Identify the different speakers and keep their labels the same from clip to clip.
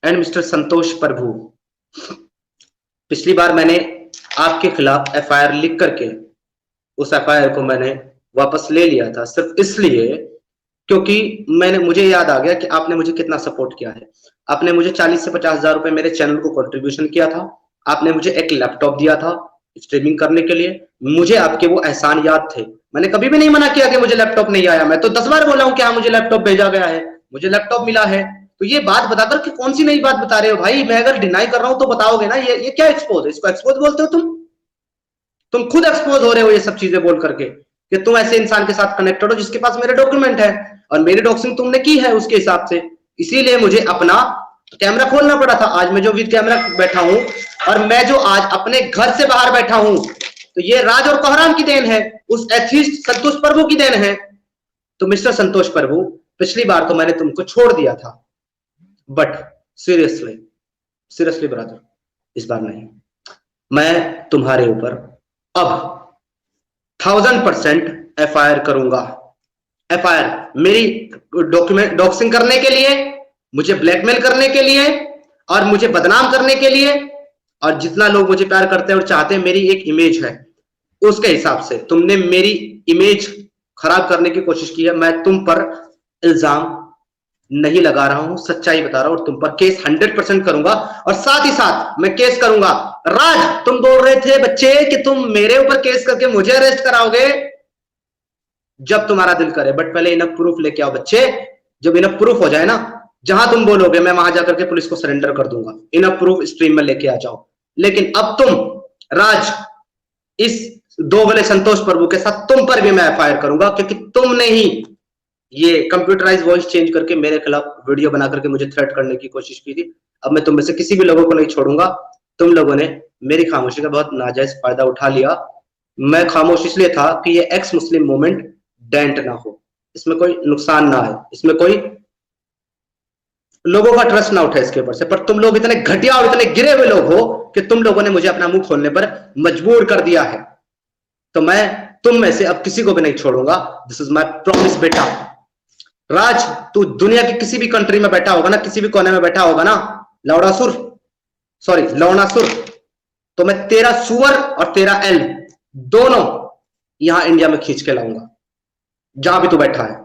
Speaker 1: And mister संतोष प्रभु, पिछली बार मैंने आपके खिलाफ एफआईआर लिख करके उस एफआईआर को मैंने वापस ले लिया था, सिर्फ इसलिए क्योंकि मुझे याद आ गया कि आपने मुझे कितना सपोर्ट किया है। आपने मुझे 40 से 50,000 रुपए मेरे चैनल को कंट्रीब्यूशन किया था। आपने मुझे एक लैपटॉप दिया था स्ट्रीमिंग करने के लिए। मुझे आपके वो एहसान याद थे। मैंने कभी भी नहीं मना किया कि मुझे लैपटॉप नहीं आया। मैं तो 10 बार बोला हूं कि हाँ मुझे लैपटॉप भेजा गया है, मुझे लैपटॉप मिला है। तो ये बात बताकर कि कौन सी नई बात बता रहे हो भाई? मैं अगर डिनाई कर रहा हूं तो बताओगे ना। ये क्या एक्सपोज है? इसको एक्सपोज बोलते हो तुम खुद एक्सपोज हो रहे हो ये सब चीजें बोल करके कि तुम ऐसे इंसान के साथ कनेक्टेड हो जिसके पास मेरे डॉक्यूमेंट है और मेरी डॉक्सिंग तुमने की है उसके हिसाब से। इसीलिए मुझे अपना कैमरा खोलना पड़ा था। आज मैं जो विद कैमरा बैठा हूं और मैं जो आज अपने घर से बाहर बैठा हूं, तो ये राज और कोहराम की देन है, उस एथिस्ट संतोष प्रभु की देन है। तो मिस्टर संतोष प्रभु, पिछली बार तो मैंने तुमको छोड़ दिया था, बट सीरियसली ब्रदर, इस बार नहीं। मैं तुम्हारे ऊपर अब 1000% एफआईआर करूंगा। एफआईआर मेरी डॉक्यूमेंट डॉक्सिंग करने के लिए, मुझे ब्लैकमेल करने के लिए और मुझे बदनाम करने के लिए, और जितना लोग मुझे प्यार करते हैं और चाहते हैं मेरी एक इमेज है उसके हिसाब से तुमने मेरी इमेज खराब करने की कोशिश की है। मैं तुम पर इल्जाम नहीं लगा रहा हूं, सच्चाई बता रहा हूं और तुम पर केस 100% करूंगा। और साथ ही साथ मैं केस करूंगा। राज, तुम बोल रहे थे बच्चे कि तुम मेरे ऊपर केस करके मुझे अरेस्ट कराओगे जब तुम्हारा दिल करे, बट पहले इनफ प्रूफ लेके आओ बच्चे। जब इनफ प्रूफ हो जाए ना, जहां तुम बोलोगे मैं वहां जाकर के पुलिस को सरेंडर कर दूंगा। इनफ प्रूफ स्ट्रीम में लेके आ जाओ। लेकिन अब तुम राज, इस दोगले संतोष प्रभु के साथ तुम पर भी मैं एफआईआर करूंगा, क्योंकि तुमने ही ये कंप्यूटराइज वॉइस चेंज करके मेरे खिलाफ वीडियो बना करके मुझे थ्रेट करने की कोशिश की थी। अब मैं तुम में से किसी भी लोगों को नहीं छोड़ूंगा। तुम लोगों ने मेरी खामोशी का बहुत नाजायज फायदा उठा लिया। मैं खामोश इसलिए था कि ये एक्स मुस्लिम मूवमेंट डेंट ना हो, इसमें कोई नुकसान ना आए, इसमें कोई लोगों का ट्रस्ट ना उठे इसके ऊपर से। पर तुम लोग इतने घटिया और इतने गिरे हुए लोग हो कि तुम लोगों ने मुझे अपना मुंह खोलने पर मजबूर कर दिया है। तो मैं तुम में से अब किसी को भी नहीं छोड़ूंगा। दिस इज माय प्रॉमिस बेटा। राज, तू दुनिया की किसी भी कंट्री में बैठा होगा ना, किसी भी कोने में बैठा होगा ना, लौड़ासुर, तो मैं तेरा सुअर और तेरा एल दोनों यहां इंडिया में खींच के लाऊंगा, जहां भी तू बैठा है।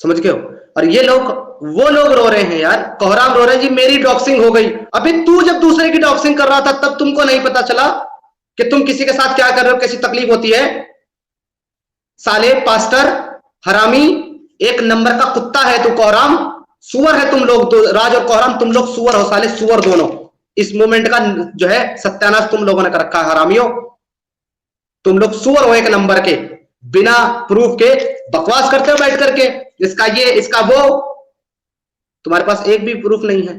Speaker 1: समझ गए हो? और ये लोग, वो लोग रो रहे हैं यार, कोहराम रो रहे हैं जी मेरी डॉक्सिंग हो गई। अभी तू जब दूसरे की डॉक्सिंग कर रहा था तब तुमको नहीं पता चला कि तुम किसी के साथ क्या कर रहे हो, कैसी तकलीफ होती है? साले पास्टर हरामी, एक नंबर का कुत्ता है तू कोहराम, सुअर है तुम लोग। तो राज और कोहराम, तुम लोग सुअर हो साले, सुअर दोनों। इस मूवमेंट का जो है सत्यानाश तुम लोगों ने कर रखा है हरामियों। तुम लोग सुअर हो एक नंबर के, बिना प्रूफ के बकवास करते हो बैठ करके, इसका ये इसका वो। तुम्हारे पास एक भी प्रूफ नहीं है।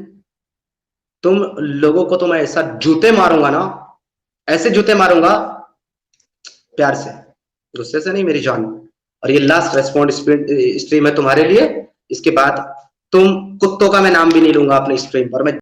Speaker 1: तुम लोगों को तो मैं ऐसा जूते मारूंगा ना, ऐसे जूते मारूंगा, प्यार से, गुस्से से नहीं मेरी जान। और ये लास्ट रेस्पॉन्ड स्ट्रीम है तुम्हारे लिए। इसके बाद तुम कुत्तों का मैं नाम भी नहीं लूंगा अपने स्ट्रीम पर। मैं